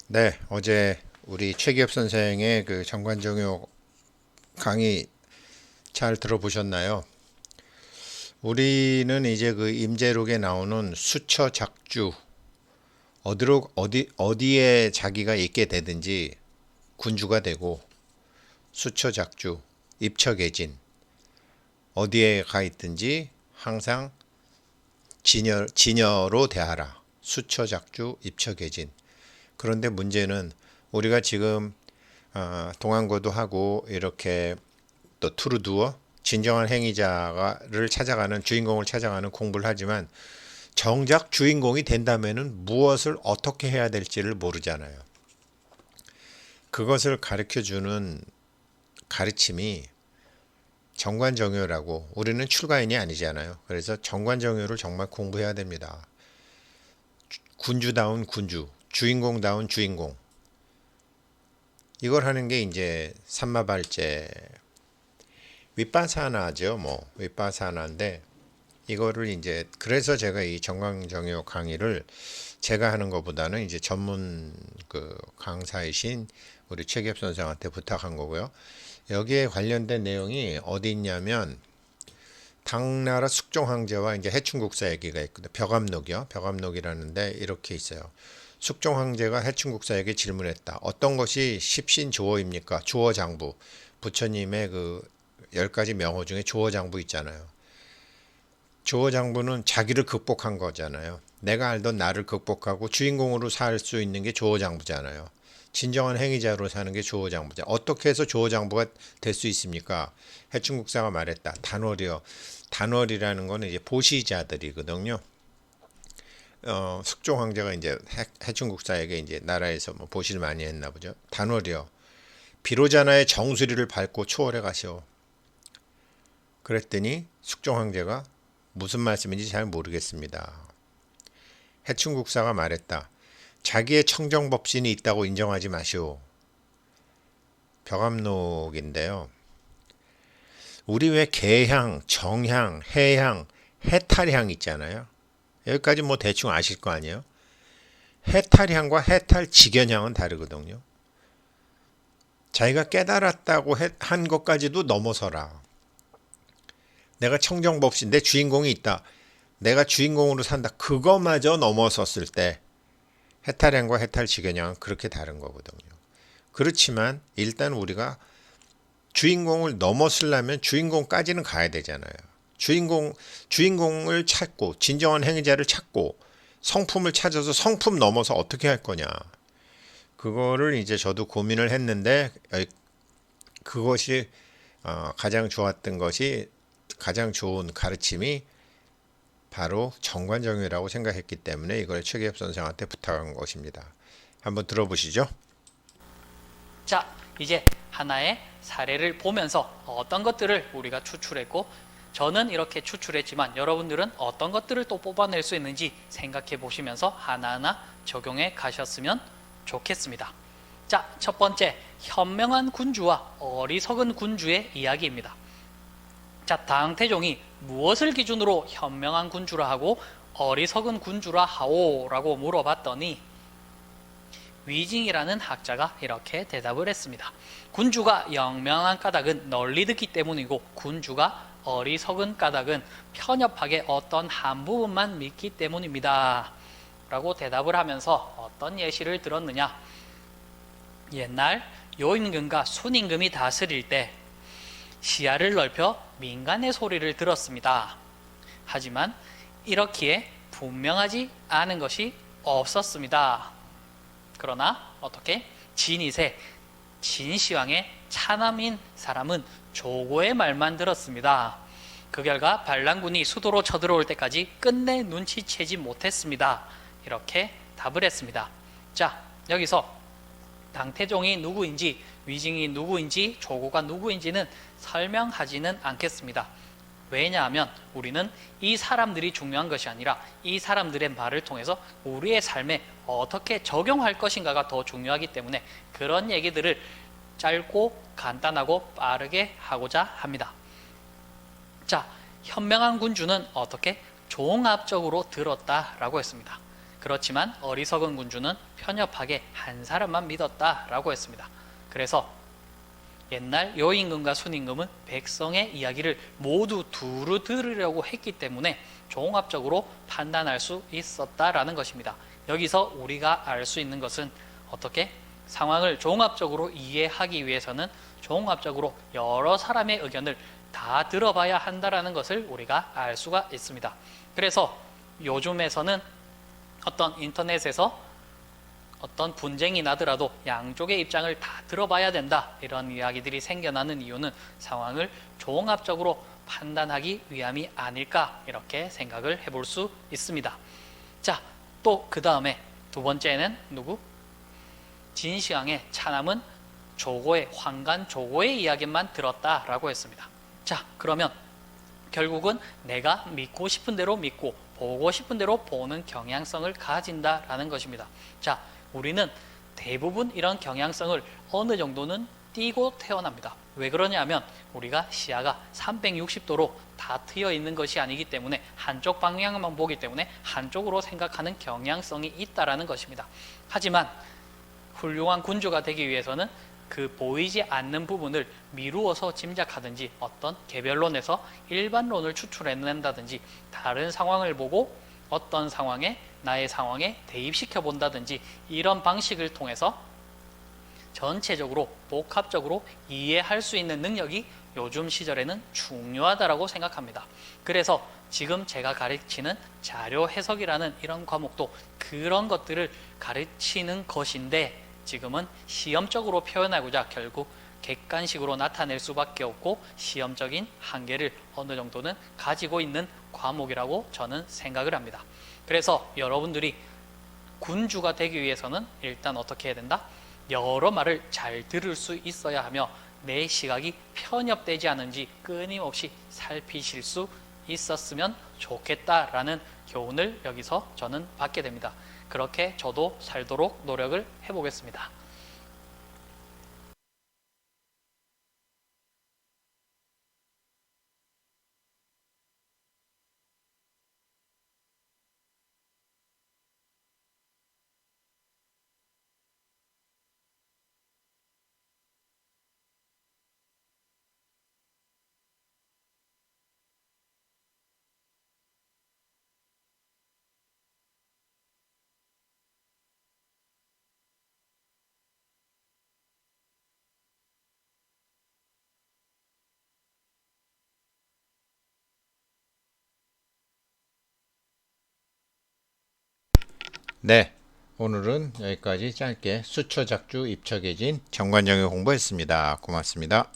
네, 어제 우리 최기업 선생의 그 정관정요 강의 잘 들어보셨나요? 우리는 이제 그 임재록에 나오는 수처 작주 어디에 자기가 있게 되든지 군주가 되고 수처 작주 입처계진 어디에 가 있든지 항상 진여로 대하라. 수처 작주 입처계진. 그런데 문제는 우리가 지금 동안고도 하고 이렇게 또 투르두어 진정한 행위자를 찾아가는 주인공을 찾아가는 공부를 하지만 정작 주인공이 된다면은 무엇을 어떻게 해야 될지를 모르잖아요. 그것을 가르쳐 주는 가르침이 정관정요라고 우리는 출가인이 아니잖아요. 그래서 정관정요를 정말 공부해야 됩니다. 군주다운 군주, 주인공다운 주인공. 이걸 하는 게 이제 삼마발제 윗바사나죠. 뭐 윗바사나인데 이거를 이제 그래서 제가 이 정광정요 강의를 제가 하는 것보다는 이제 전문 그 강사이신 우리 최기엽 선생한테 부탁한 거고요. 여기에 관련된 내용이 어디 있냐면 당나라 숙종황제와 이제 해충국사 얘기가 있거든요. 벽암록이요. 벽암록이라는데 이렇게 있어요. 숙종황제가 해충국사에게 질문했다. 어떤 것이 십신조어입니까? 조어장부. 부처님의 그 10가지 명호 중에 조어장부 있잖아요. 조어장부는 자기를 극복한 거잖아요. 내가 알던 나를 극복하고 주인공으로 살 수 있는 게 조어장부잖아요. 진정한 행위자로 사는 게 조어장부자. 어떻게 해서 조어장부가 될 수 있습니까? 해충국사가 말했다. 단월이요. 단월이라는 거는 이제 보시자들이거든요. 숙종 황제가 이제 해충국사에게 이제 나라에서 뭐 보시를 많이 했나 보죠. 단월이요. 비로자나의 정수리를 밟고 초월해 가시오. 그랬더니 숙종 황제가 무슨 말씀인지 잘 모르겠습니다. 해충국사가 말했다. 자기의 청정법신이 있다고 인정하지 마시오. 벽암록인데요. 우리 왜 개향, 정향, 해향, 해탈향 있잖아요. 여기까지 뭐 대충 아실 거 아니에요. 해탈향과 해탈직연향은 다르거든요. 자기가 깨달았다고 한 것까지도 넘어서라. 내가 청정법신, 내 주인공이 있다. 내가 주인공으로 산다. 그거마저 넘어섰을 때 해탈향과 해탈직연향은 그렇게 다른 거거든요. 그렇지만 일단 우리가 주인공을 넘어서려면 주인공까지는 가야 되잖아요. 주인공을 찾고 진정한 행위자를 찾고 성품을 찾아서 성품 넘어서 어떻게 할 거냐. 그거를 이제 저도 고민을 했는데 그것이 가장 좋았던 것이 가장 좋은 가르침이 바로 정관정요라고 생각했기 때문에 이걸 최기엽 선생한테 부탁한 것입니다. 한번 들어보시죠. 자, 이제 하나의 사례를 보면서 어떤 것들을 우리가 추출했고 저는 이렇게 추출했지만 여러분들은 어떤 것들을 또 뽑아낼 수 있는지 생각해 보시면서 하나하나 적용해 가셨으면 좋겠습니다. 자, 첫 번째, 현명한 군주와 어리석은 군주의 이야기입니다. 자, 당태종이 무엇을 기준으로 현명한 군주라 하고 어리석은 군주라 하오 라고 물어봤더니 위징이라는 학자가 이렇게 대답을 했습니다. 군주가 영명한 까닭은 널리 듣기 때문이고 군주가 어리석은 까닭은 편협하게 어떤 한 부분만 믿기 때문입니다. 라고 대답을 하면서 어떤 예시를 들었느냐. 옛날 요임금과 순임금이 다스릴 때 시야를 넓혀 민간의 소리를 들었습니다. 하지만 이렇기에 분명하지 않은 것이 없었습니다. 그러나 어떻게? 진이세 진시황의 차남인 사람은 조고의 말만 들었습니다. 그 결과 반란군이 수도로 쳐들어올 때까지 끝내 눈치채지 못했습니다. 이렇게 답을 했습니다. 자, 여기서 당태종이 누구인지 위징이 누구인지 조고가 누구인지는 설명하지는 않겠습니다. 왜냐하면 우리는 이 사람들이 중요한 것이 아니라 이 사람들의 말을 통해서 우리의 삶에 어떻게 적용할 것인가가 더 중요하기 때문에 그런 얘기들을 짧고 간단하고 빠르게 하고자 합니다. 자, 현명한 군주는 어떻게 종합적으로 들었다라고 했습니다. 그렇지만 어리석은 군주는 편협하게 한 사람만 믿었다라고 했습니다. 그래서 옛날 여임금과 순임금은 백성의 이야기를 모두 두루 들으려고 했기 때문에 종합적으로 판단할 수 있었다라는 것입니다. 여기서 우리가 알 수 있는 것은 어떻게 상황을 종합적으로 이해하기 위해서는 종합적으로 여러 사람의 의견을 다 들어봐야 한다라는 것을 우리가 알 수가 있습니다. 그래서 요즘에서는 어떤 인터넷에서 어떤 분쟁이 나더라도 양쪽의 입장을 다 들어봐야 된다, 이런 이야기들이 생겨나는 이유는 상황을 종합적으로 판단하기 위함이 아닐까, 이렇게 생각을 해볼 수 있습니다. 자, 또 그 다음에 두 번째는 누구? 진시황의 차남은 조고의 황간 조고의 이야기만 들었다라고 했습니다. 자, 그러면 결국은 내가 믿고 싶은 대로 믿고 보고 싶은 대로 보는 경향성을 가진다라는 것입니다. 자, 우리는 대부분 이런 경향성을 어느 정도는 띄고 태어납니다. 왜 그러냐면 우리가 시야가 360도로 다 트여 있는 것이 아니기 때문에 한쪽 방향만 보기 때문에 한쪽으로 생각하는 경향성이 있다라는 것입니다. 하지만 훌륭한 군주가 되기 위해서는 그 보이지 않는 부분을 미루어서 짐작하든지 어떤 개별론에서 일반론을 추출해낸다든지 다른 상황을 보고 어떤 상황에 나의 상황에 대입시켜 본다든지 이런 방식을 통해서 전체적으로 복합적으로 이해할 수 있는 능력이 요즘 시절에는 중요하다고 생각합니다. 그래서 지금 제가 가르치는 자료 해석이라는 이런 과목도 그런 것들을 가르치는 것인데 지금은 시험적으로 표현하고자 결국 객관식으로 나타낼 수밖에 없고 시험적인 한계를 어느 정도는 가지고 있는 과목이라고 저는 생각을 합니다. 그래서 여러분들이 군주가 되기 위해서는 일단 어떻게 해야 된다? 여러 말을 잘 들을 수 있어야 하며 내 시각이 편협되지 않은지 끊임없이 살피실 수 있었으면 좋겠다라는 교훈을 여기서 저는 받게 됩니다. 그렇게 저도 살도록 노력을 해보겠습니다. 네, 오늘은 여기까지 짧게 수초작주 입척해진 정관정의 공부했습니다. 고맙습니다.